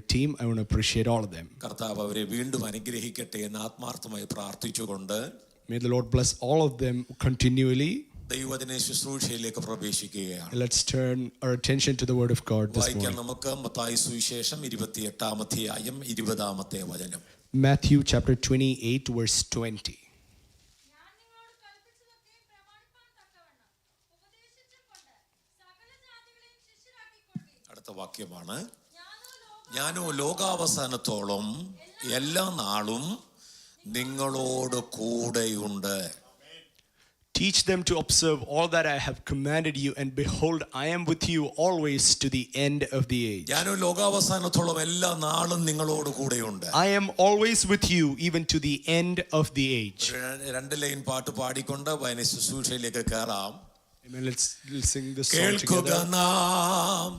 entire team. I want to appreciate all of them. കർത്താവ് അവരെ വീണ്ടും അനുഗ്രഹിക്കട്ടെ എന്ന് ആത്മാർത്ഥമായി പ്രാർത്ഥിച്ചുകൊണ്ട് May the Lord bless all of them continually. ദൈവവചന ശുശ്രൂഷയിലേക്ക് പ്രവേശിക്കുകയാണ്. Let's turn our attention to the word of God this വായിക്കാൻ morning. നമുക്ക് മത്തായി സുവിശേഷം 28-ാം അധ്യായം 20-ാമത്തെ വചനം. Matthew chapter 28 verse 20. അടുത്ത വാക്യമാണ്, ഞാനോ ലോകാവസാനത്തോളം എല്ലാ നാളും നിങ്ങളോട് കൂടെയുണ്ട്. Teach them to observe all that I have commanded you, and behold, I am with you always to the end of the age. ഞാനോ ലോകാവസാനത്തോളം എല്ലാ നാളും നിങ്ങളോട് കൂടെയുണ്ട്. I am always with you even to the end of the age. രണ്ട് line പാട്ട് പാടിക്കൊണ്ട് വചന ശുശ്രൂഷയിലേക്ക് കയറാം. Amen. Let's sing this song കേൾക്കുക together. നാം,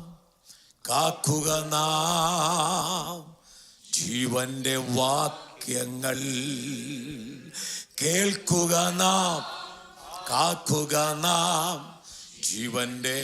കാക്കുക നാം ജീവന്റെ വാക്യങ്ങൾ. കേൾക്കുക നാം, കാക്കുക നാം ജീവന്റെ.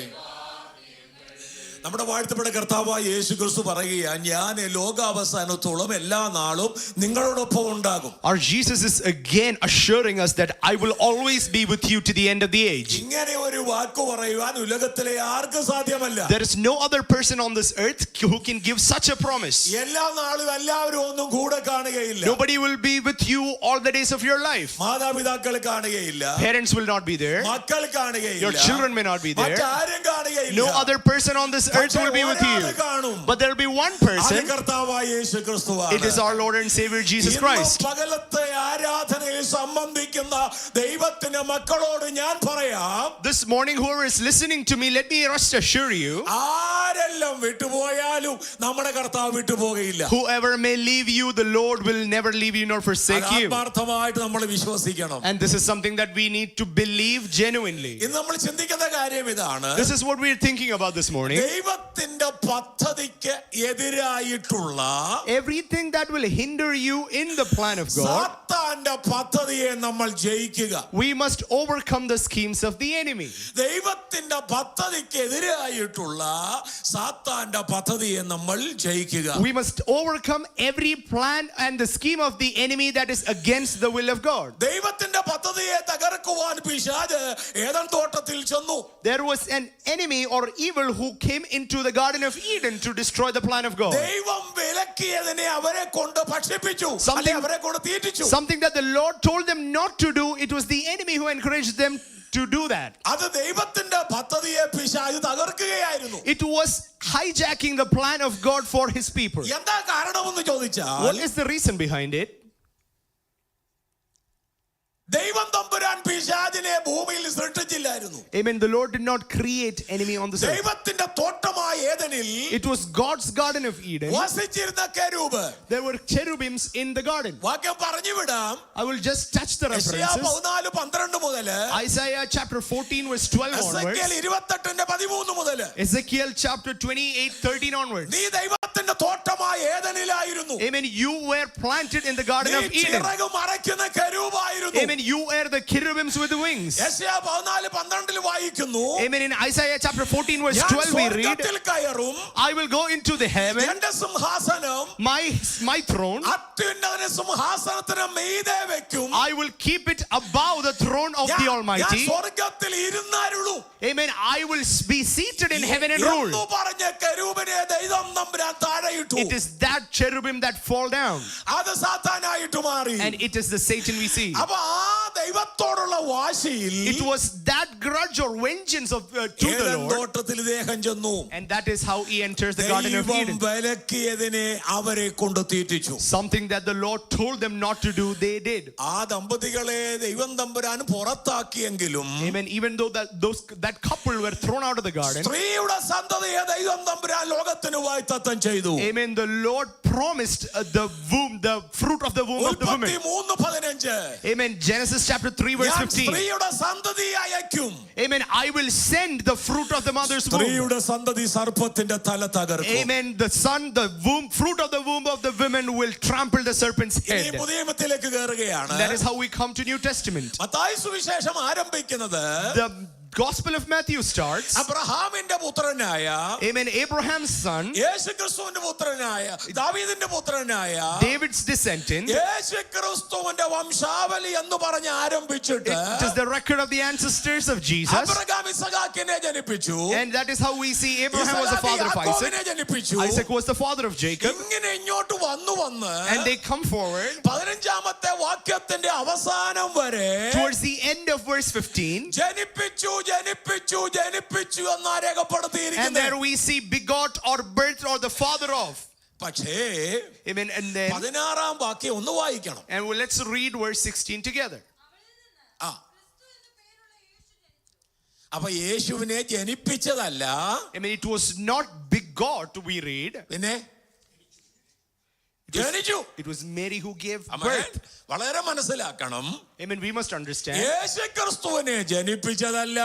നമ്മുടെ വാഴ്ത്തപ്പെട്ട കർത്താവായ യേശു ക്രിസ്തു പറയുക, ഞാൻ ലോകാവസാനത്തോളം എല്ലാ നാളും നിങ്ങളോടൊപ്പം ഉണ്ടാകും. Our Jesus is again assuring us that I will always be with you to the end of the age. ഇങ്ങനെ ഒരു വാക്ക് പറയുവാൻ ഉലകത്തിലെ ആർക്കും സാധ്യമല്ല. There is no other person on this earth who can give such a promise. എല്ലാ നാളും എല്ലാവരും ഒന്നും കൂടെ കാണുകയില്ല. Nobody will be with you all the days of your life. മാതാപിതാക്കൾ കാണുകയില്ല. Parents will not be there. മക്കൾ കാണുകയില്ല. Your children may not be there. മറ്റാരും കാണുകയില്ല. No other person on this earth will be with you. But there will be one person. കർത്താവായ യേശു ക്രിസ്തുവാണ്. It is our Lord and Savior Jesus Christ. പകലത്തെ ആരാധനയിൽ സംബന്ധിക്കുന്ന ദൈവത്തിന്റെ മക്കളോട് ഞാൻ പറയാം, This morning, whoever is listening to me, let me rest assure you, ആരെല്ലാം വിട്ടുപോയാലും നമ്മുടെ കർത്താവ് വിട്ടുപോകയില്ല. whoever may leave you, the Lord will never leave you nor forsake you. ആത്മാർത്ഥമായിട്ട് നമ്മൾ വിശ്വസിക്കണം. And this is something that we need to believe genuinely. ഇന്ന് നമ്മൾ ചിന്തിക്കുന്ന കാര്യം ഇതാണ്. This is what we are thinking about this morning. ദൈവത്തിന്റെ പദ്ധതിക്ക് എതിരായിട്ടുള്ള Everything that will hinder you in the plan of God, സാത്താന്റെ പദ്ധതിയെ നമ്മൾ ജയിക്കുക. we must overcome the schemes of the enemy. ദൈവത്തിന്റെ പദ്ധതിക്ക് എതിരായിട്ടുള്ള സാത്താന്റെ പദ്ധതിയെ നമ്മൾ ജയിക്കുക. We must overcome every plan and the scheme of the enemy that is against the will of God. ദൈവത്തിന്റെ പദ്ധതിയെ തകർക്കുവാൻ പിശാച് ഏദൻ തോട്ടത്തിൽ ചെന്നു. There was an enemy or evil who came into the Garden of Eden to destroy the plan of God. ദൈവം വിലക്കിയതിനെ അവരെ കൊണ്ട് ഭക്ഷിപ്പിച്ചു, അവരെ കൊണ്ട് തീറ്റിച്ചു. Something that the Lord told them not to do, it was the enemy who encouraged them to do that. അത് ദൈവത്തിന്റെ പദ്ധതിയെ പിശാച് തകർക്കുകയായിരുന്നു. It was hijacking the plan of God for his people. എന്താ കാരണമെന്ന് ചോദിച്ചാൽ, What is the reason behind it? ദൈവം തമ്പുരാൻ പിശാചിനെ ഭൂമിയിൽ സൃഷ്ടിച്ചില്ലായിരുന്നു. Amen. The Lord did not create enemy on this earth. ദൈവത്തിന്റെ തോട്ടമായ ഏദനിൽ It was God's Garden of Eden. വസിച്ചിരുന്ന cherub. There were cherubims in the garden. വാക്യം പറഞ്ഞു വിടാം. I will just touch the references. 14:12 മുതൽ Isaiah chapter 14 verse 12 onwards. 28:13 മുതൽ Ezekiel chapter 28:13 onwards. നീ ദൈവത്തിന്റെ തോട്ടമായ ഏദനിലായിരുന്നു. Amen. You were planted in the Garden of Eden. ചിറക് മറയ്ക്കുന്ന കെരൂബായിരുന്നു. Amen. You were the cherubims with the wings. യെശയ്യാ 14:12 വായിക്കുന്നു. Amen. In Isaiah chapter 14 verse 12 we read, I will go into the heaven, എന്റെ സിംഹാസനം my throne, അത്യുന്നതന സിംഹാസനത്തിന് മീതെ വെക്കും. I will keep it above the throne of the Almighty. ഞാൻ സ്വർഗ്ഗത്തിൽ ഇരുന്നരുളൂ. Amen. I will be seated in heaven and rule. എന്ന് പറഞ്ഞ കെരൂബിനെ ദൈവം തമ്പുരാൻ താഴെയിട്ടു. It is that cherubim that fall down, അത് സാത്താനായിട്ട് മാറി. and it is the Satan we see. അപ്പോൾ ആ ദൈവത്തോടുള്ള വാശിയിൽ It was that grudge or vengeance of to the Lord, തോട്ടത്തിൽ ദേഹം ചെന്നു. and that is how he enters the Garden of Eden. വിലക്കിയതിനെ അവരെ കൊണ്ട് തീറ്റിച്ചു. Something that the Lord told them not to do, they did. ആ ദമ്പതികളെ ദൈവം തമ്പുരാൻ പുറത്താക്കിയെങ്കിലും, Amen. Even though that couple were thrown out of the garden, സ്ത്രീയുടെ സന്തതിയെ ദൈവം തമ്പുരാൻ ലോകത്തിന് വാഗ്ദത്തം ചെയ്തു. Amen. The Lord promised the fruit of the womb of the woman. 3:15. Amen. Genesis chapter 3 verse 15. സ്ത്രീയുടെ സന്തതി അയക്കും. Amen. I will send the fruit of the mother's womb. സ്ത്രീയുടെ സന്തതി സർപ്പത്തിന്റെ തല തകർക്കും. Amen. Fruit of the womb of the women will trample the serpent's head. ഇനി പുതിയ നിയമത്തിലേക്ക് കയറുകയാണ്. That is how we come to New Testament. Mathai സുവിശേഷം ആരംഭിക്കുന്നത്, The Gospel of Matthew starts, അബ്രഹാമിന്റെ പുത്രനായ, amen, Abraham's son, യേശുക്രിസ്തുവിന്റെ പുത്രനായ, ദാവീദിന്റെ പുത്രനായ, David's descendant. യേശുക്രിസ്തുവിന്റെ വംശാവലി എന്ന് പറഞ്ഞ് ആരംഭിച്ചിട്ട് It is the record of the ancestors of Jesus. Abraham ഇസഹാക്കിനെ ജനിപ്പിച്ചു. And that is how we see Abraham was the father of യാക്കോബിനെ Isaac. ജനിപ്പിച്ചു. Isaac was the father of Jacob. ഇങ്ങനെ ഇങ്ങോട്ട് വന്ന് And they come forward 15-ാമത്തെ വാക്യത്തിന്റെ അവസാനം വരെ towards the end of verse 15. ജനിപ്പിച്ചു ജനിപ്പിച്ചു ജനിപ്പിച്ചു എന്നാ And രേഖപ്പെടുത്തിയിരിക്കുന്നത്. there we see begot or birth or the father of. പക്ഷേ Amen. And then, 16-ാം വാക്യം ഒന്ന് വായിക്കണം. and let's read verse 16 together. ആ അപ്പൊ യേശുവിനെ ജനിപ്പിച്ചതല്ല, I mean, it was not begot, we read. പിന്നെ ജനിച്ചു. It was Mary who gave amen. birth. വളരെ മനസ്സിലാക്കണം, Amen. We must understand. യേശുക്രിസ്തുവിനെ ജനിപ്പിച്ചതല്ല,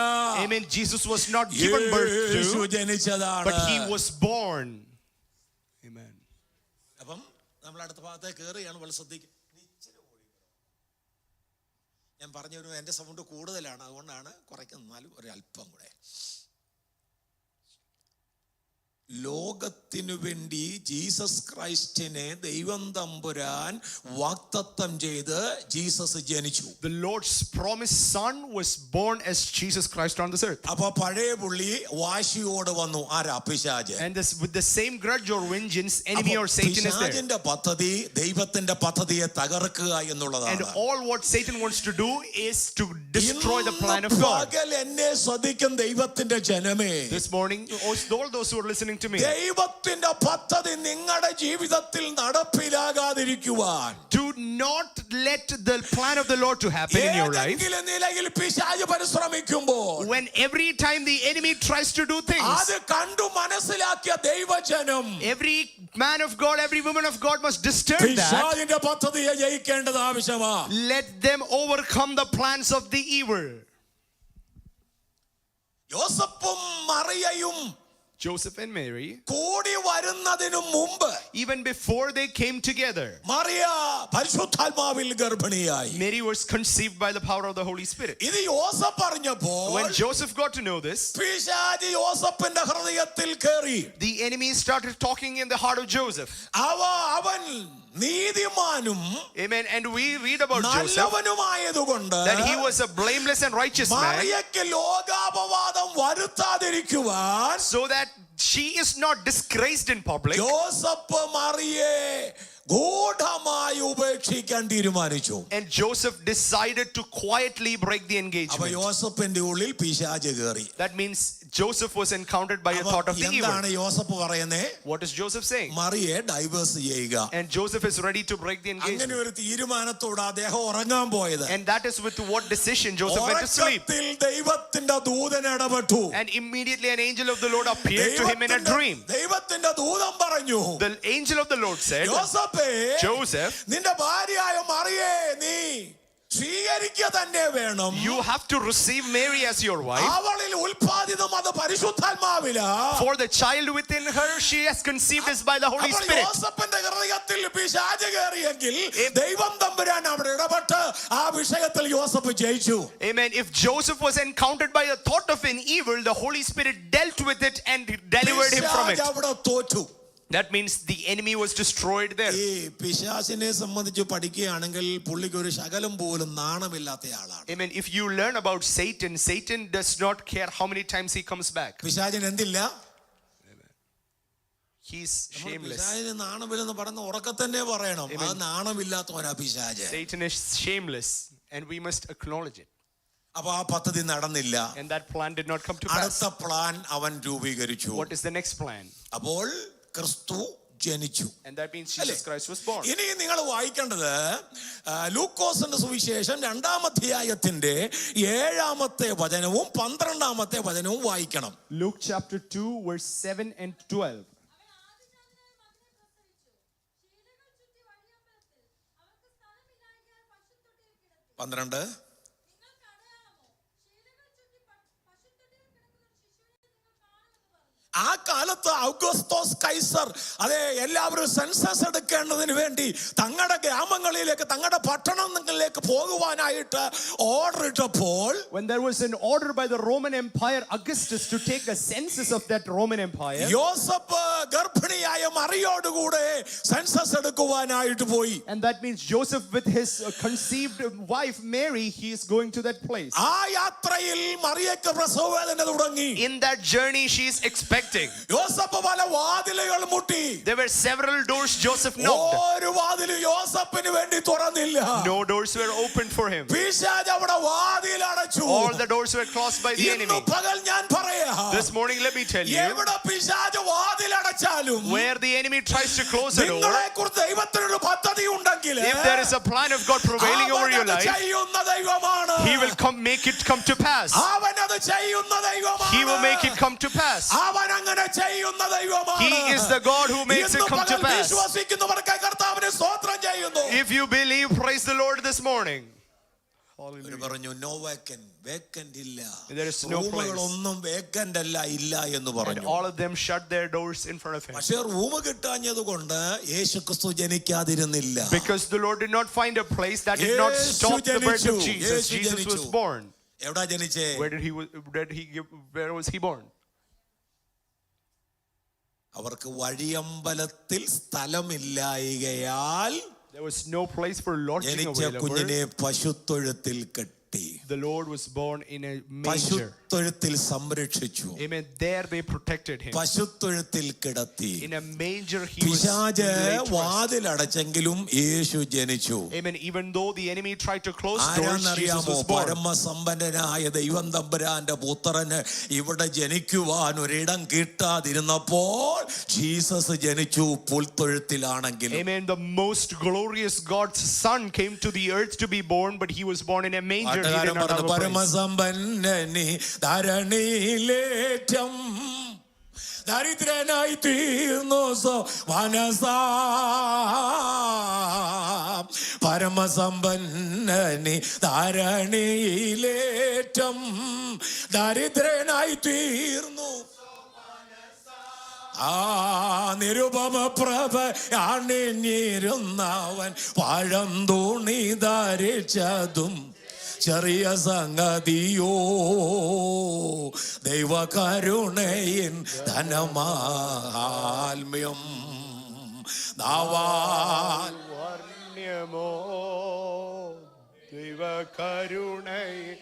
Amen. Jesus was not given birth Yeshu to, ജനിച്ചതാണ്. but he was born. Amen. അപ്പം നമ്മൾ അടുത്ത ഭാഗത്തേക്ക് കയറുകയാണ്. വളരെ ശ്രദ്ധിക്കുക. ഞാൻ പറഞ്ഞൊരു എൻ്റെ സൗണ്ട് കൂടുതലാണ്, അതുകൊണ്ടാണ് കുറയ്ക്കുന്നാലും ഒരല്പം കൂടെ. ലോകത്തിനു വേണ്ടി ജീസസ് ക്രൈസ്റ്റിനെ ദൈവം തമ്പുരാൻ വാഗ്ദത്തം ചെയ്ത് ജീസസ് ജനിച്ചു. The Lord's promised son was born as Jesus Christ on this earth. അപ്പൊ പഴയ പുള്ളി വാശിയോട് വന്നു. ആരാ? പിശാച്. And this, with the same grudge or vengeance, enemy or Satan is there. പിശാചിന്റെ പദ്ധതി ദൈവത്തിന്റെ പദ്ധതിയെ തകർക്കുക And എന്നുള്ളതാണ്. all what Satan wants to do is to destroy the plan of God. പകൽ എന്നെ ശ്രദ്ധിക്കും ദൈവത്തിന്റെ ജനമേ. This morning, all those who are listening to me, ദൈവത്തിന്റെ പദ്ധതി നിങ്ങളുടെ ജീവിതത്തിൽ നടപ്പിലാകാതിരിക്കുവാൻ, do not let the plan of the Lord to happen in your life. ഏതെങ്കിലും നിലയിൽ പിശാച് പരിശ്രമിക്കുമ്പോൾ, When every time the enemy tries to do things, അത് കണ്ടു മനസ്സിലാക്കിയ ദൈവജനം every man of God, every woman of God must disturb that. പിശാചിന്റെ പദ്ധതിയെ ജയിക്കേണ്ടത് ആവശ്യമാണ്. Let them overcome the plans of the evil. യോസഫും മറിയയും Joseph and Mary, കൂടി വരുന്നതിനു മുമ്പ്, even before they came together, Mariya പരിശുദ്ധാത്മാവിൽ ഗർഭിണിയായി. Mary was conceived by the power of the Holy Spirit. ഇത് യോസഫ് അറിഞ്ഞപ്പോൾ, When Joseph got to know this, പിശാച് യോസഫിന്റെ ഹൃദയത്തിൽ കയറി. the enemy started talking in the heart of Joseph. അവൻ നീതിമാനും Amen. And we read about Joseph നല്ലവനുമായതുകൊണ്ട് that he was a blameless and righteous man, മറിയയ്ക്ക് ലോകാപവാദം വരുത്താതിരിക്കുവാൻ so that she is not disgraced in public. Joseph മറിയെ ഗൂഢമായി ഉപേക്ഷിക്കാൻ തീരുമാനിച്ചു. And Joseph decided to quietly break the അപ്പൊ engagement. യോസഫിന്റെ ഉള്ളിൽ പിശാച് കയറി. That means Joseph was encountered by a thought of the evil. എന്താണ് യോസഫ് പറയുന്നേ? What is Joseph saying? മറിയെ ഡൈവേഴ്സ് ചെയ്യുക. And Joseph is ready to break the അങ്ങനെ engagement. ഒരു തീരുമാനത്തോടെ അദ്ദേഹം ഉറങ്ങാൻ പോയത്. And that is with what decision Joseph went to sleep. ഉറക്കത്തിൽ ദൈവത്തിന്റെ ദൂതൻ ഇടപെട്ടു. And immediately an angel of the Lord appeared to him in a dream. ദൈവത്തിന്റെ ദൂതൻ പറഞ്ഞു, The angel of the Lord said, യോസഫേ, Joseph, നിന്റെ ഭാര്യയായ മറിയെ നീ സ്വീകരിക്കുക തന്നെ വേണം. you have to receive Mary as your wife. അവളിൽ ഉൽപാദിതം അത് പരിശുദ്ധാത്മാവിലാ. For the child within her she has conceived is by the Holy അപ്പോൾ Spirit. യോസഫിന്റെ ഹൃദയത്തിൽ പിശാച് കയറിയെങ്കിൽ ദൈവം തമ്പുരാൻ അവിടെ ഇടപെട്ട് ആ വിഷയത്തിൽ യോസഫ് ജയിച്ചു. Amen. If Joseph was encountered by a thought of an evil, the Holy Spirit dealt with it and delivered him from it. പിശാച് അവിടെ തോറ്റു. That means the enemy was destroyed there. ഈ പിശാചിനെ സംബന്ധിച്ച് പഠിക്കുകയാണെങ്കിൽ പുള്ളിക്ക് ഒരു ശകലം പോലും നാണമില്ലാത്ത ആളാണ്. Amen. If you learn about Satan, Satan does not care how many times he comes back. പിശാചിന് എന്തില്ല? He's shameless. പിശാചിന് നാണമില്ലെന്ന് പറയുന്ന ഉറക്കത്തന്നെ പറയണം. അത് നാണമില്ലാത്തവനാ പിശാച്. Satan is shameless and we must acknowledge it. അപ്പൊ ആ പദ്ധതി നടന്നില്ല. And that plan did not come to pass. അടുത്ത പ്ലാൻ അവൻ രൂപീകരിച്ചു. What is the next plan? അപ്പോൾ ക്രിസ്തു ജനിച്ചു. And that means Jesus Christ was born. ഇനി നിങ്ങൾ വായിക്കേണ്ടത് ലൂക്കോസിന്റെ സുവിശേഷം 2-ാം അധ്യായത്തിന്റെ 7-ാമത്തെ വചനവും 12-ാമത്തെ വചനവും വായിക്കണം. Luke chapter 2 verse 7 and 12. 12. ആ കാലത്ത് ഔഗസ്തോസ് കൈസർ സെൻസർ അതെ എല്ലാവരും സെൻസസ് എടുക്കേണ്ടതിന് വേണ്ടി തങ്ങളുടെ ഗ്രാമങ്ങളിലേക്ക് തങ്ങളുടെ പട്ടണങ്ങളിലേക്ക് പോകുവാനായിട്ട് ഓർഡർ ഇട്ടപ്പോൾ when there was an order by the Roman Empire Augustus to take a census of that Roman Empire, യോസഫ് ഗർഭിണിയായ മറിയോടുകൂടെ സെൻസസ് എടുക്കുവാനായിട്ട് പോയി. and that means Joseph with his conceived wife Mary, he is going to that place. ആ യാത്രയിൽ മറിയയ്ക്ക് പ്രസവവേദന തുടങ്ങി. In that journey she is expecting. യോസഫ് പല വാതിലുകൾ മുട്ടി. There were several doors Joseph knocked. ഒരു വാതിൽ യോസഫിന് വേണ്ടി തുറന്നില്ല. No doors were opened for him. പിശാച് അവിടെ വാതിൽ അടച്ചു. All the doors were closed by the enemy. ഇന്ന് പകൽ ഞാൻ പറയാം, This morning let me tell you, എവിടെ പിശാച് വാതിൽ അടച്ചാലും where the enemy tries to close the door, നിങ്ങളെക്കുറിച്ച് ദൈവത്തിനൊരു പദ്ധതി ഉണ്ടെങ്കിൽ if there is a plan of God prevailing over your life, ചെയ്യുന്ന ദൈവമാണ്. he will make it come to pass. അവൻ അത് ചെയ്യുന്ന ദൈവമാണ്. He will make it come to pass. അവൻ അങ്ങനെ ചെയ്യുന്ന ദൈവമാണ്. He is the God who makes it come to pass. വിശ്വസിക്കുന്നവർക്ക് കർത്താവിനെ സ്തോത്രം ചെയ്യുന്നു. If you believe, praise the Lord this morning. അവർ പറഞ്ഞു നോ വേക്കന്റ് ഇല്ല. There is no place. റൂമുകളൊന്നും വേക്കന്റ് അല്ല ഇല്ല എന്ന് And പറഞ്ഞു. all of them shut their doors in front of him. പക്ഷേ റൂം കിട്ടാഞ്ഞത് കൊണ്ട് യേശുക്രിസ്തു ജനിക്കാതിരുന്നില്ല. Because the Lord did not find a place that did not stop the birth of Jesus. Jesus was born. എവിടാ ജനിച്ചേ? Where was he born? അവർക്ക് വഴിയമ്പലത്തിൽ സ്ഥലമില്ലായികയാൽ There was no place for lodging ജനിച്ച available. കുഞ്ഞിനെ പശുത്തൊഴുത്തിൽ കെട്ടി. The Lord was born in a manger. പശുത്തൊഴുത്തിൽ സംരക്ഷിച്ചു. Amen. There they protected him. പശുത്തൊഴുത്തിൽ കിടത്തി. In a manger he was പിശാച് laid to rest. വാതിലടച്ചെങ്കിലും യേശു ജനിച്ചു. Amen. Even though the enemy tried to close doors, Jesus ആരാന്നറിയാമോ? was born. പരമസമ്പന്നനായ ദൈവം തമ്പുരാന്റെ പുത്രന് ഇവിടെ ജനിക്കുവാൻ ഒരിടം കിട്ടാതിരുന്നപ്പോൾ Jesus ജനിച്ചു പുൽത്തൊഴുത്തിലാണെങ്കിലും. Amen. The most glorious God's son came to the earth to be born, but he was born in a manger. He did not have a place. പരമസമ്പന്നനി ധരണിയിലേറ്റം ദരിദ്രനായി തീർന്നു മനസാ. പരമസമ്പന്നനി ധരണിയിലേറ്റം ദരിദ്രനായി തീർന്നു. ആ നിരുപമ പ്രഭ അണിഞ്ഞിരുന്നവൻ പഴം തുണി ധരിച്ചതും ചെറിയ സംഗതിയോ ദൈവകരുണയിൻ ധനമാൽമ്യം നാവാൽ വർണ്യമോ ദൈവകരുണയിൻ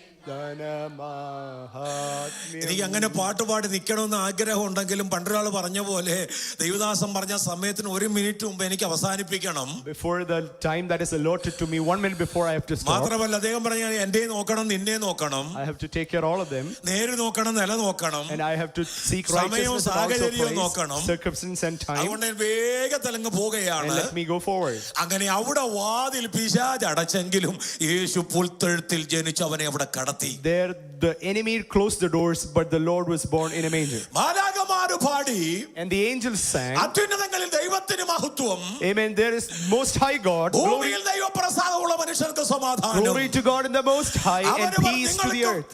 എനിക്ക് അങ്ങനെ പാട്ടുപാടി നിൽക്കണമെന്ന് ആഗ്രഹം ഉണ്ടെങ്കിലും പണ്ടൊരാൾ പറഞ്ഞ പോലെ ദൈവദാസൻ പറഞ്ഞ സമയത്തിന് ഒരു മിനിറ്റ് മുമ്പ് എനിക്ക് അവസാനിപ്പിക്കണം. Before the time that is allotted to me, 1 minute before I have to stop. മാത്രമല്ല അദ്ദേഹം പറഞ്ഞ എന്റെ നോക്കണം നിന്നെ നോക്കണം, I have to take care of all of them, നേര് നോക്കണം നില നോക്കണം, and I have to seek righteousness and also place, circumstance and time. അതുകൊണ്ട് വേഗത്തിലങ്ങ് പോവുകയാണ്. And let me go forward. അങ്ങനെ അവിടെ വാതിൽ പിശാച് അടച്ചെങ്കിലും യേശു പുൽത്തൊഴുത്തിൽ ജനിച്ചു അവനെ അവിടെ കടത്തി. There the enemy closed the doors, but the Lord was born in a manger. മാലാഖമാർ പാടി, and the angels sang, അത്യുന്നതങ്ങളിൽ ദൈവത്തിന് മഹത്വം. Amen. There is most high God, ഭൂമിയിൽ ദൈവപ്രസാദമുള്ള മനുഷ്യർക്ക് സമാധാനം. Glory to God in the most high, and peace to the earth.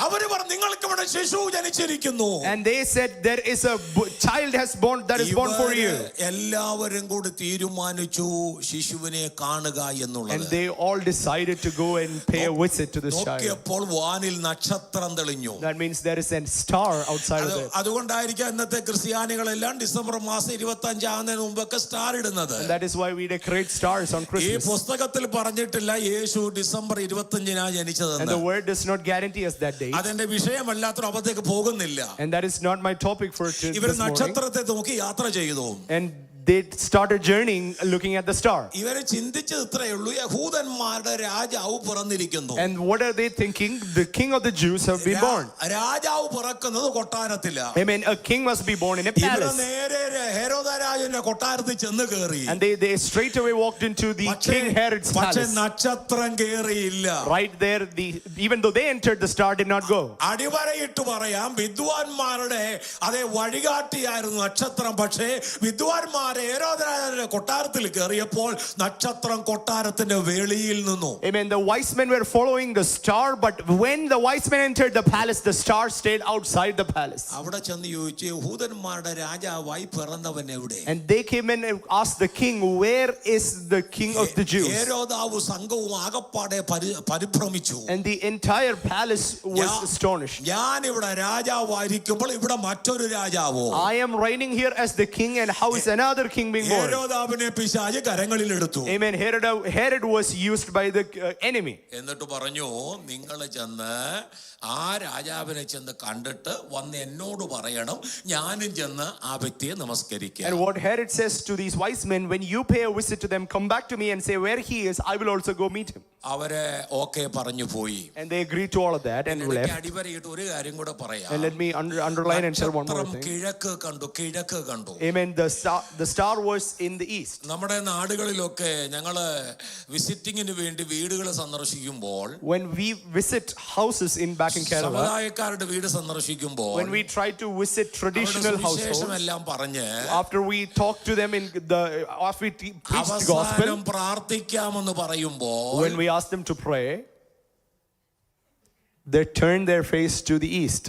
അവര് പറഞ്ഞു നിങ്ങൾക്ക് ഇവിടെ ശിശു ജനിച്ചിരിക്കുന്നു. And they said there is a child has born that is born for you. എല്ലാവരും കൂടി തീരുമാനിച്ചു ശിശുവിനെ കാണുക എന്നുള്ളത്. And they all decided to go and pay a visit to this child. നോക്കിയപ്പോൾ വാനിൽ നക്ഷത്രം തെളിഞ്ഞു. That means there is a star outside of it. അതുകൊണ്ടായിരിക്കും ഇന്നത്തെ ക്രിസ്ത്യാനികളെല്ലാം ഡിസംബർ മാസം 25 മുമ്പൊക്കെ സ്റ്റാർ ഇടുന്നത്. And that is why we decorate stars on Christmas. ഈ പുസ്തകത്തിൽ പറഞ്ഞിട്ടില്ല യേശു December 25 ജനിച്ചതെന്ന്. And the word does not guarantee us that date. അതെന്റെ വിഷയമല്ലാത്ത അപ്പത്തേക്ക് പോകുന്നില്ല. And that is not my topic for this ഇവർ morning. നക്ഷത്രത്തെ നോക്കി യാത്ര ചെയ്തു. And they started journeying looking at the star. ഇവരെ ചിന്തിച്ചത് ഇത്രയേ ഉള്ളൂ, യഹൂദന്മാരുടെ രാജാവ് പിറന്നിരിക്കുന്നു. And what are they thinking? The king of the Jews have been born. രാജാവ് പിറക്കുന്നത് കൊട്ടാരത്തിലാ. Amen. A king must be born in a palace. നേരെ ഹെരോദ രാജന്റെ കൊട്ടാരത്തിൽ ചെന്ന് കയറി. And they straight away walked into the King Herod's പക്ഷേ palace. നക്ഷത്രം കേറിയില്ല. Right there, even though they entered, the star did not go. അടിവരയിട്ട് പറയാം, വിദ്വാൻമാരുടെ അതേ വഴികാട്ടിയായിരുന്നു നക്ഷത്രം. പക്ഷേ വിദ്വാൻമാർ ദൂതന്മാരെ ഹെരോദാവിന്റെ കൊട്ടാരത്തിൽ കയറിയപ്പോൾ നക്ഷത്രം കൊട്ടാരത്തിന്റെ വെളിയിൽ നിന്നു. Amen. The wise men were following the star, but when the wise men entered the palace, the star stayed outside the palace. അവിടെ ചെന്ന് ചോദിച്ചു, യഹൂദന്മാരുടെ രാജാവായി പിറന്നവൻ എവിടെ? And they came in and asked the king, where is the king of the Jews? ഹെരോദാവ് സംഘവും ആകപ്പാടെ പരിഭ്രമിച്ചു. And the entire palace was astonished. ഞാൻ ഇവിടെ രാജാവായിരിക്കുമ്പോൾ ഇവിടെ മറ്റൊരു രാജാവോ? I am reigning here as the king, and how is another king being born? ഹെരോദാവിനെ പിശാച് കരങ്ങളിൽ എടുത്തു. Amen. Herod was used by the enemy. എന്നിട്ട് പറഞ്ഞു, നിങ്ങൾ ചെന്ന് ആ രാജാവിനെ ചെന്ന് കണ്ടിട്ട് വന്ന് എന്നോട് പറയണം, ഞാനും ചെന്ന് ആ വ്യക്തിയെ നമസ്കരിക്കാം. And what Herod says to these wise men, when you pay a visit to them, come back to me and say where he is, I will also go meet him. അവരെ ഓക്കെ പറഞ്ഞു പോയി. And they agreed to all of that and left. അടിവരയിട്ട് ഒരു കാര്യം കൂടെ പറയാം. And let me underline and tell one more thing. കിഴക്ക് കണ്ടു. Amen. The star was in the east. നമ്മുടെ നാടുകളിലൊക്കെ ഞങ്ങള് വിസിറ്റിങ്ങിന് വേണ്ടി വീടുകൾ സന്ദർശിക്കുമ്പോൾ, when we visit houses back in Kerala, സമുദായക്കാരുടെ വീട് സന്ദർശിക്കുമ്പോൾ, when we try to visit traditional households, എല്ലാം പറഞ്ഞ് after we talk to them after we preach the gospel, പ്രാർത്ഥിക്കാമെന്ന് പറയുമ്പോൾ, when we ask them to pray, they turn their face to the east.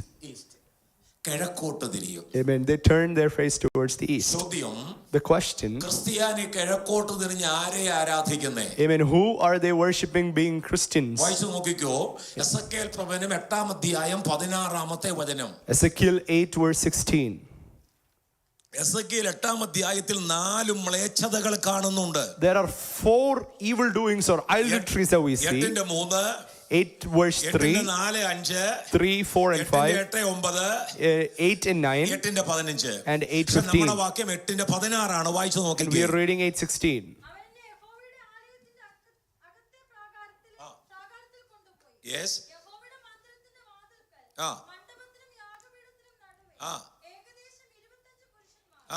കിഴക്കോട്ട് തിരിയും. Amen. They turn their face towards the east. ചോദ്യം, The question, ക്രിസ്ത്യാനി കിഴക്കോട്ട് തിരിഞ്ഞ് ആരെ ആരാധിക്കുന്നേ? Amen, who are they worshiping being Christians? വായിച്ചു നോക്കിക്കോ, എസെക്കിയേൽ പ്രവചനം 8-ാം അധ്യായം 16-ാമത്തെ വചനം. Ezekiel 8 verse 16. എസെക്കിയേൽ 8-ാം അധ്യായത്തിൽ 4 മ്ലേച്ഛതകൾ കാണുന്നുണ്ട്. There are 4 evil doings or idolatries that we see. 8-3, 8 verse 3, 4, 5, 3, 4 and 5, 8, 8 and 9, 8-15 and 8, പക്ഷെ 15. നമ്മുടെ വാക്യം 8-16 വായിച്ചു And we നോക്കിക്കേ. are reading 8, 16. Yes. ആ ആ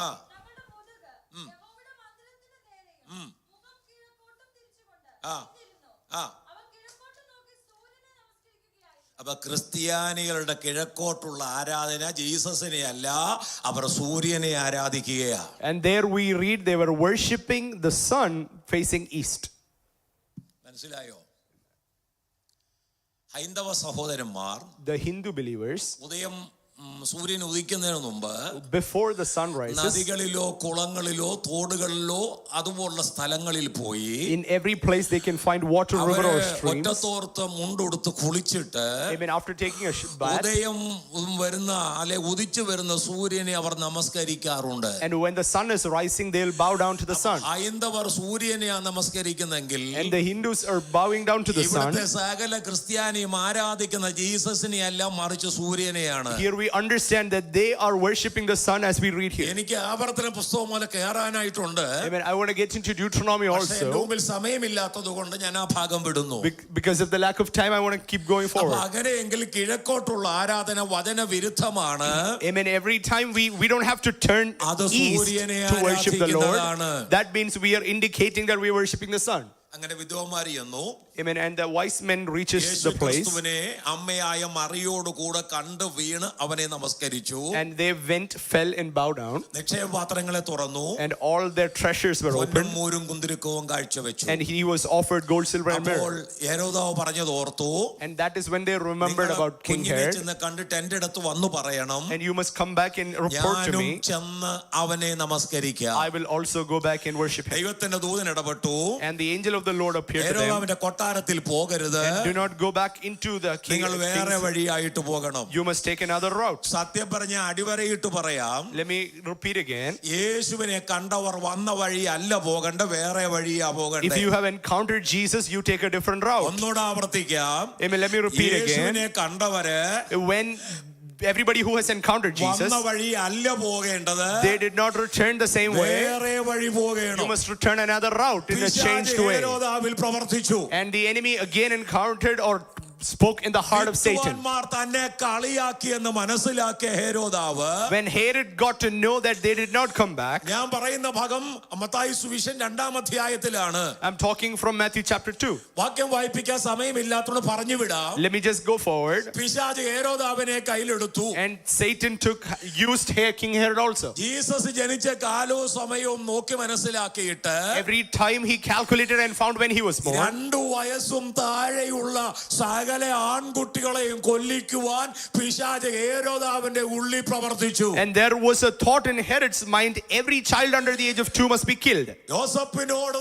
ആ ആ ആ അപ്പൊ ക്രിസ്ത്യാനികളുടെ കിഴക്കോട്ടുള്ള ആരാധന ജീസസിനെ അല്ല, അവർ സൂര്യനെ ആരാധിക്കുകയാ. And there we read they were worshiping the sun facing east. മനസ്സിലായോ? ഹൈന്ദവ സഹോദരന്മാർ, The Hindu believers, ഉദയം സൂര്യൻ ഉദിക്കുന്നതിന് മുമ്പ് before the sun rises, നദികളിലോ കുളങ്ങളിലോ തോടുകളിലോ അതുപോലുള്ള സ്ഥലങ്ങളിൽ പോയി, in every place they can find water, river or streams. ഒറ്റത്തോർത്ത് മുണ്ടുടുത്ത് കുളിച്ചിട്ട്, Amen, after taking a bath, ഉദയം വരുന്ന അല്ലെ ഉദിച്ചു വരുന്ന സൂര്യനെ അവർ നമസ്കരിക്കാറുണ്ട്. and when the sun is rising they'll bow down to the sun. ഹൈന്ദവർ സൂര്യനെയാണ് നമസ്കരിക്കുന്നെങ്കിൽ, And the Hindus are bowing down to the sun. ഇവിടുത്തെ സകല ക്രിസ്ത്യാനിയും ആരാധിക്കുന്ന ജീസസിനെ അല്ല, മറിച്ച് സൂര്യനെയാണ്. Here we understand that they are worshiping the sun as we read here. എനിക്ക് ആവർത്തന പുസ്തകം പോലെ കയറാനായിട്ടുണ്ട്. Amen. I want to get into Deuteronomy also. റൂമിൽ സമയമില്ലാത്തത് കൊണ്ട് ഞാൻ ആ ഭാഗം വിടുന്നു. Because of the lack of time, I want to keep going forward. അങ്ങനെയെങ്കിൽ കിഴക്കോട്ടുള്ള ആരാധന വചന വിരുദ്ധമാണ്. Amen. Every time we don't have to turn east to worship the Lord. That means we are indicating that we are worshiping the sun. അങ്ങനെ വിദ്വാന്മാര് ചെന്നു. Amen. And the wise men reaches the place. യേശുക്രിസ്തുവിനെ അമ്മയായ മറിയോട് കൂടെ കണ്ട് വീണ് അവനെ നമസ്കരിച്ചു. And they went, fell and bowed down. നിക്ഷേപപാത്രങ്ങളെ തുറന്നു. And all their treasures were opened. മൂരും കുന്തിരിക്കവും കാഴ്ചവെച്ചു. And he was offered gold, silver and myrrh. അപ്പോൾ ഹെരോദാവ് പറഞ്ഞത് ഓർത്തു. And that is when they remembered about King Herod. ചെന്ന് കണ്ടിട്ട് എൻ്റെ അടുത്ത് വന്നു പറയണം. And you must come back and report to me. ചെന്ന് അവനെ നമസ്കരിക്കാം. I will also go back and worship him. ദൈവത്തിന്റെ ദൂതൻ ഇടപെട്ടു. And the angel of the Lord appeared to them. ഹെരോദാവിന്റെ കൊട്ടാരത്തിൽ പോകരുത്. And do not go back into the നിങ്ങൾ വേറെ വഴിയായിട്ട് പോകണം. You must take another route. സത്യം പറഞ്ഞ അടിവരയിട്ട് പറയാം. Let me repeat again. യേശുവിനെ കണ്ടവർ വന്ന വഴി അല്ല പോകണ്ട, വേറെ വഴിയാ പോകണ്ടേ. If you have encountered Jesus, you take a different route. ഒന്നുകൂടെ ആവർത്തിക്കാം. Amen. Let me repeat again. യേശുവിനെ കണ്ടവര് When everybody who has encountered Jesus, വന്ന വഴി അല്ല പോകേണ്ടത്, they did not return the same way. വേറെ വഴി പോകണം. You must return another route in a changed way. ഹെരോദാവിൽ പ്രവർത്തിച്ചു. And the enemy again encountered or spoke in the heart of Satan. വിദ്വാൻമാർ തന്നെ കളിയാക്കിയെന്ന് മനസ്സിലാക്കിയ ഹെരോദാവ്, When Herod got to know that they did not come back, ഞാൻ പറയുന്ന ഭാഗം മത്തായി സുവിശേഷം 2-ാം അധ്യായത്തിലാണ്. I'm talking from Matthew chapter 2. വാക്യം വായിപ്പിക്കാൻ സമയമില്ലാത്തതുകൊണ്ട് പറഞ്ഞു വിടാം. Let me just go forward. പിശാച് ഹെരോദാവിനെ കയ്യിലെടുത്തു. And Satan used King Herod also. Jesus ജനിച്ച കാലവും സമയവും നോക്കി മനസ്സിലാക്കിയിട്ട് Every time he calculated and found when he was born. 2 വയസ്സും താഴെയുള്ള സകല ആൺകുട്ടികളെയും കൊല്ലിക്കുവാൻ പിശാച് ഹെരോദാവിന്റെ ഉള്ളിൽ പ്രവർത്തിച്ചു. And there was a thought in Herod's mind, every child under the age of 2 must be killed. യോസഫിനോട്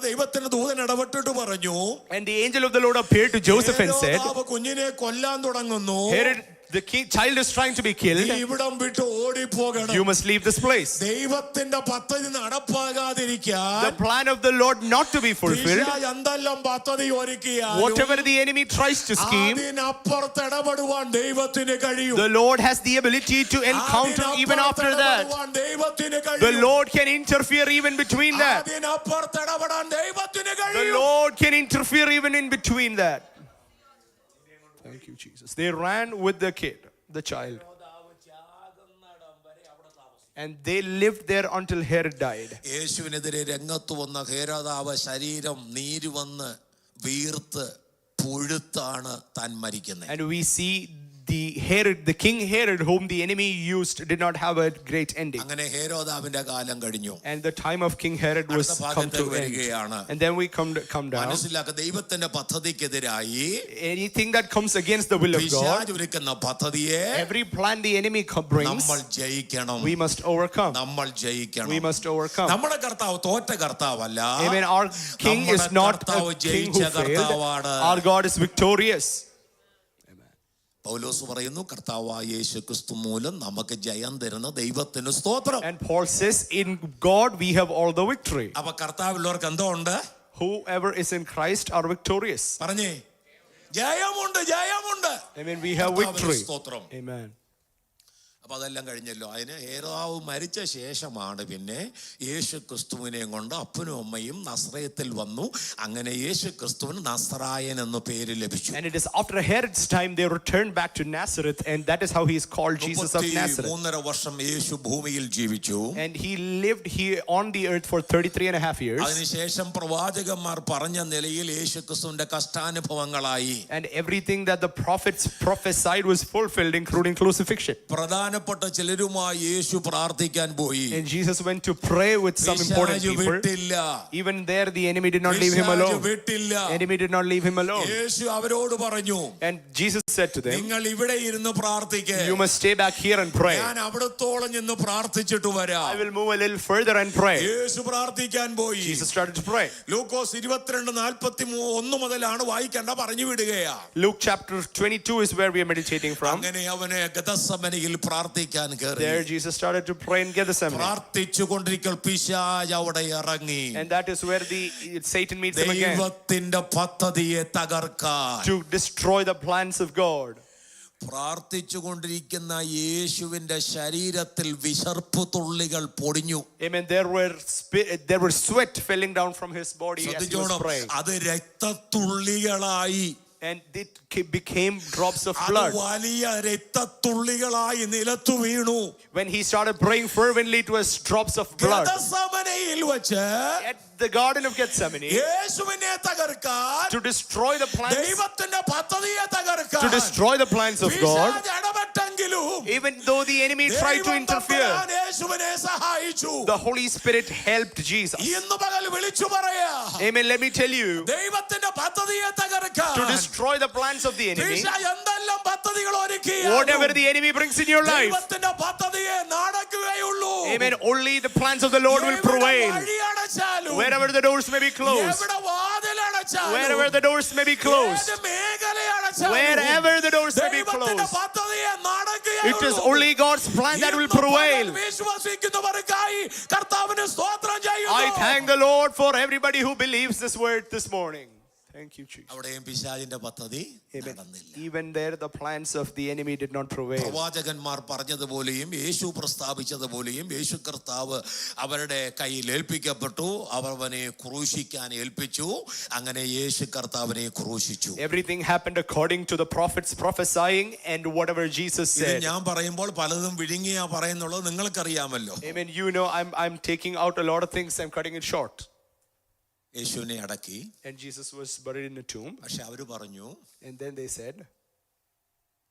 ദൈവത്തിന്റെ ദൂതൻ ഇടപെട്ടിട്ട് പറഞ്ഞു, And the angel of the Lord appeared to Joseph and said, ഹെരോദാവ് കുഞ്ഞിനെ കൊല്ലാൻ തുടങ്ങുന്നു. Herod, the child is trying to be killed. നീ ഇവിടം വിട്ട് ഓടിപ്പോകണം. You must leave this place. ദൈവത്തിന്റെ പദ്ധതി നടപ്പാകാതിരിക്കാൻ The plan of the Lord not to be fulfilled. പിശാച് എന്തെല്ലാം പദ്ധതി ഒരുക്കിയാലും Whatever the enemy tries to scheme, അതിനപ്പുറത്ത് ഇടപെടുവാൻ ദൈവത്തിന് കഴിയും. the Lord has the ability to encounter even after that. ദൈവത്തിന് The കഴിയും. Lord can interfere even between that. അതിനപ്പുറത്ത് ഇടപെടാൻ ദൈവത്തിന് The കഴിയും. Lord can interfere even in between that. Thank you, Jesus. They ran with the kid, the child. And they lived there until Herod died. യേശുവിനെതിരെ രംഗത്ത് വന്ന ഹെരോദാവ് ശരീരം നീര് വന്ന് വീർത്ത് പുഴുത്താണ് താൻ മരിക്കുന്നത്. And we see the king Herod, whom the enemy used, did not have a great ending. അങ്ങനെ ഹെരോദാവിന്റെ കാലം കഴിഞ്ഞു. And the time of King Herod was come to end. And then we come down. മനസ്സിലാക്ക, ദൈവത്തിന്റെ പദ്ധതിക്കെതിരായി Anything that comes against the will of God, പിശാച് ഒരുക്കുന്ന പദ്ധതിയെ every plan the enemy brings, നമ്മൾ ജയിക്കണം. we must overcome. നമ്മൾ ജയിക്കണം. We must overcome. നമ്മുടെ കർത്താവ് തോറ്റ കർത്താവല്ല. Amen. Our king is not a king who failed. Our God is victorious. പൗലോസ് പറയുന്നു, കർത്താവായ യേശു ക്രിസ്തു മൂലം നമുക്ക് ജയം തരുന്ന ദൈവത്തിന് സ്തോത്രം. And Paul says, in God we have all the victory. അപ്പൊ കർത്താവിലുള്ളവർക്ക് എന്തോ ഉണ്ട്? Whoever is in Christ are victorious. പറഞ്ഞേ, ജയമുണ്ട്, ജയമുണ്ട്. Amen. We have victory. സ്തോത്രം. Amen. അപ്പൊ അതെല്ലാം കഴിഞ്ഞല്ലോ. അതിന് ഹെരോദാവ് മരിച്ച ശേഷമാണ് പിന്നെ യേശു ക്രിസ്തുവിനെയും കൊണ്ട് അപ്പനും അമ്മയും നസ്രയത്തിൽ വന്നു. അങ്ങനെ യേശു ക്രിസ്തുവിന് നസ്രായൻ എന്ന പേര് ലഭിച്ചു. And it is after Herod's time they returned back to Nazareth, and that is how he is called Jesus of Nazareth. 3.5 വർഷം യേശു ഭൂമിയിൽ ജീവിച്ചു. And he lived here on the earth for 33.5 years. അതിനുശേഷം പ്രവാചകന്മാർ പറഞ്ഞ നിലയിൽ യേശു ക്രിസ്തുവിന്റെ കഷ്ടാനുഭവങ്ങളായി. And everything that the prophets prophesied was fulfilled, including crucifixion. പ്രധാനപ്പെട്ട ചിലരുമായി യേശു പ്രാർത്ഥിക്കാൻ പോയി. And Jesus went to pray with some important people. Even there the enemy did not leave him alone. Enemy did not leave him alone. യേശു അവരോട് പറഞ്ഞു, And Jesus said to them, നിങ്ങൾ ഇവിടെ ഇരുന്ന് പ്രാർത്ഥിക്കുക. you must stay back here and pray. ഞാൻ അവിടത്തോളം നിന്ന് പ്രാർത്ഥിച്ചിട്ട് വരാം. I will move a little further and pray. യേശു പ്രാർത്ഥിക്കാൻ പോയി. Jesus started to pray. ലൂക്കോസ് 22:41 മുതലാണ് വായിക്കണ്ട, പറഞ്ഞു വിടുകയാ. Luke chapter 22 is where we are meditating from. അങ്ങനെ അവനെ ഗെത്സമനയിൽ പ്രാർത്ഥിക്കാൻ കയറി. There Jesus started to pray in Gethsemane. പ്രാർത്ഥിച്ചുകൊണ്ടിരിക്കൽ പിശാച് അവിടെ ഇറങ്ങി. And that is where Satan meets him again. ദൈവത്തിന്റെ പദ്ധതിയെ തകർക്കാൻ, To destroy the plans of God. പ്രാർത്ഥിച്ചുകൊണ്ടിരിക്കുന്ന യേശുവിന്റെ ശരീരത്തിൽ വിശർപ്പ് തുള്ളികൾ പൊടിഞ്ഞു. Amen. There were sweat falling down from his body as he was praying. അത് രക്തത്തുള്ളികളായി. And it became drops of blood. വലിയ രക്തത്തുള്ളികളായി നിലത്തു വീണു. When he started praying fervently, it was drops of blood. ഗെത്സമനയിൽ വെച്ച് At the Garden of Gethsemane, യേശുവിനെ തകർക്കാൻ, to destroy the plans, ദൈവത്തിന്റെ പദ്ധതിയെ തകർക്കാൻ, to destroy the plans of God, പിശാച് ഇടപെട്ടെങ്കിലും even though the enemy tried to interfere, യേശുവിനെ സഹായിച്ചു. the Holy Spirit helped Jesus. ഇന്ന് പകൽ വിളിച്ചു പറയാ, Amen. Let me tell you, ദൈവത്തിന്റെ പദ്ധതിയെ തകർക്കാൻ, to destroy the plans of the enemy, പിശാച് എന്തെല്ലാം പദ്ധതികൾ ഒരുക്കിയാലും whatever the enemy brings in your life, ദൈവത്തിന്റെ പദ്ധതിയെ നടക്കുകയുള്ളൂ. amen, only the plans of the Lord will prevail. വഴിയടച്ചാലും, Wherever the doors may be closed, എവിടെ വാതിലടച്ചാലും, wherever the doors may be closed, ഏത് മേഖലയടച്ചാലും, wherever the doors may be ദൈവത്തിന്റെ closed, പദ്ധതിയെ നടക്കുകയുള്ളൂ. it is only God's plan that will prevail. വിശ്വസിക്കുന്നവർക്കായി കർത്താവിന് സ്തോത്രം ചെയ്യുന്നു. I thank the Lord for everybody who believes this word this morning. Thank you, Jesus. അവിടെയും പിശാചിന്റെ പദ്ധതി Amen. നടന്നില്ല. Even there, the plans of the enemy did not prevail. പ്രവാചകന്മാർ പറഞ്ഞതുപോലെയും യേശു പ്രസ്താവിച്ചതുപോലെയും യേശു കർത്താവ് അവരുടെ കയ്യിൽ ഏൽപ്പിക്കപ്പെട്ടു. അവർ അവനെ ക്രൂശിക്കാൻ ഏൽപ്പിച്ചു. അങ്ങനെ യേശു കർത്താവിനെ ക്രൂശിച്ചു. Everything happened according to the prophets prophesying and whatever Jesus ഇത് said. ഞാൻ പറയുമ്പോൾ പലതും വിഴുങ്ങിയാ പറയുന്നുള്ളത് നിങ്ങൾക്കറിയാമല്ലോ. Amen. You know, I'm taking out a lot of things. I'm cutting it short. യേശുവിനെ അടക്കി. And Jesus was buried in a tomb. പക്ഷെ അവര് പറഞ്ഞു, And then they said,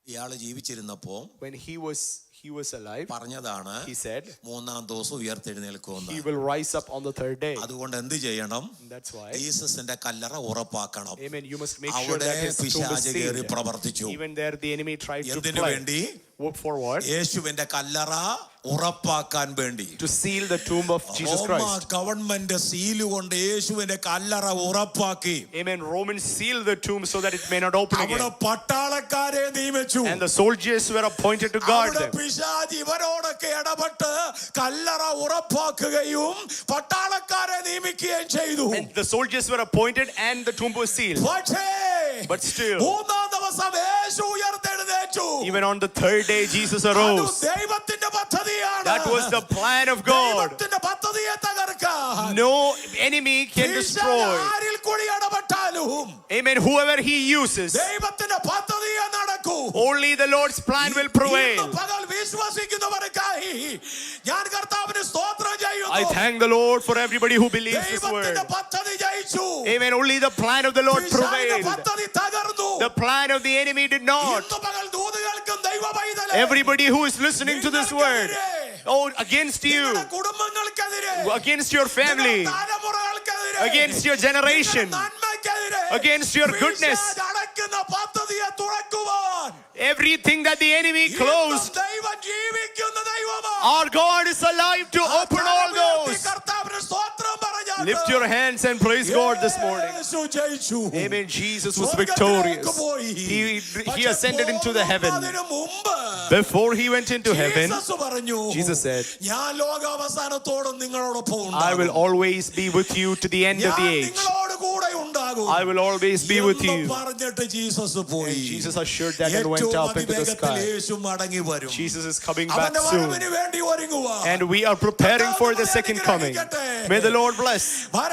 ഇയാള് ജീവിച്ചിരുന്നപ്പോ when he was alive, പറഞ്ഞതാണ്, he said, മൂന്നാം ദിവസം ഉയർത്തെഴുന്നേൽക്കുമെന്ന്. he will rise up on the third day. അതുകൊണ്ട് എന്ത് ചെയ്യണം? That's why, ജീസസിന്റെ കല്ലറ ഉറപ്പാക്കണം. amen, you must make sure അവിടെ that his tomb is പിശാച് കയറി sealed. പ്രവർത്തിച്ചു. Even there, the enemy tried to എന്തിനു play. വേണ്ടി? Work for what? യേശുവിന്റെ കല്ലറ ഉറപ്പാക്കാൻ വേണ്ടി. To seal the tomb of Jesus Roma Christ. Government seal കൊണ്ട് യേശുവിന്റെ കല്ലറ ഉറപ്പാക്കി. Amen. Romans sealed the tomb so that it may not open അവിടെ again. പട്ടാളക്കാരെ നിയമിച്ചു. And the soldiers were appointed to guard അവിടെ them. പിശാച് ഇവരോടൊക്കെ ഇടപെട്ട് കല്ലറ ഉറപ്പാക്കുകയും പട്ടാളക്കാരെ നിയമിക്കുകയും ചെയ്തു. And the soldiers were appointed and the tomb was sealed. പക്ഷേ But still, മൂന്നാം ദിവസം യേശു ഉയർത്തെഴുന്നേറ്റു. even on the third day, Jesus അത് arose. ദൈവത്തിന്റെ പദ്ധതിയാണ്. That was the plan of God. ദൈവത്തിന്റെ പദ്ധതിയെ തകർക്കാൻ No enemy can destroy. ആരിൽ കൂടി ഇടപെട്ടാലും Amen. Whoever he uses, ദൈവത്തിന്റെ പദ്ധതിയെ നടക്കൂ. only the Lord's plan will prevail. ഇന്ന് പകൽ വിശ്വസിക്കുന്നവർക്കായി ഞാൻ കർത്താവിന് സ്തോത്രം ചെയ്യുന്നു. I thank the Lord for everybody who believes this word. ദൈവത്തിന്റെ പദ്ധതി ജയിച്ചു. Amen. Only the plan of the Lord പിശാചിന്റെ prevailed. പദ്ധതി തകർന്നു. The plan of the enemy did not. ഇന്ന് പകൽ ദൂതകൾക്കും ദൈവ പൈതലേ, Everybody who is listening to this word, oh, against you, നിങ്ങളുടെ കുടുംബങ്ങൾക്കെതിരെ, against your family, നിങ്ങളുടെ തലമുറകൾക്കെതിരെ, against your generation, നിങ്ങളുടെ നന്മയ്ക്കെതിരെ, against your goodness, പിശാച് അടയ്ക്കുന്ന പദ്ധതിയെ തുറക്കുവാൻ everything that the enemy closed, ഇന്നും ദൈവം ജീവിക്കുന്ന ദൈവമാണ്. our God is alive to open all those. കർത്താവിന് സ്തോത്രം പറഞ്ഞാൽ Lift your hands and praise God this morning. യേശു ജയിച്ചു. Amen. Jesus was victorious. He ascended into the heaven. അതിനു മുമ്പ് Before he went into heaven, Jesus പറഞ്ഞു, Jesus said, ഞാൻ ലോകാവസാനത്തോളം നിങ്ങളോടൊപ്പം I will always be with you to the end of the age. നിങ്ങളോട് കൂടെ ഉണ്ടാകും. I will always be with you. എന്ന് പറഞ്ഞിട്ട് ജീസസ് പോയി. And Jesus assured that and went up into the sky. യേശു മടങ്ങി വരും. Jesus is coming back അവന്റെ soon. വരവിന് വേണ്ടി ഒരുങ്ങുവാൻ. And we are preparing for the second coming. May the Lord bless.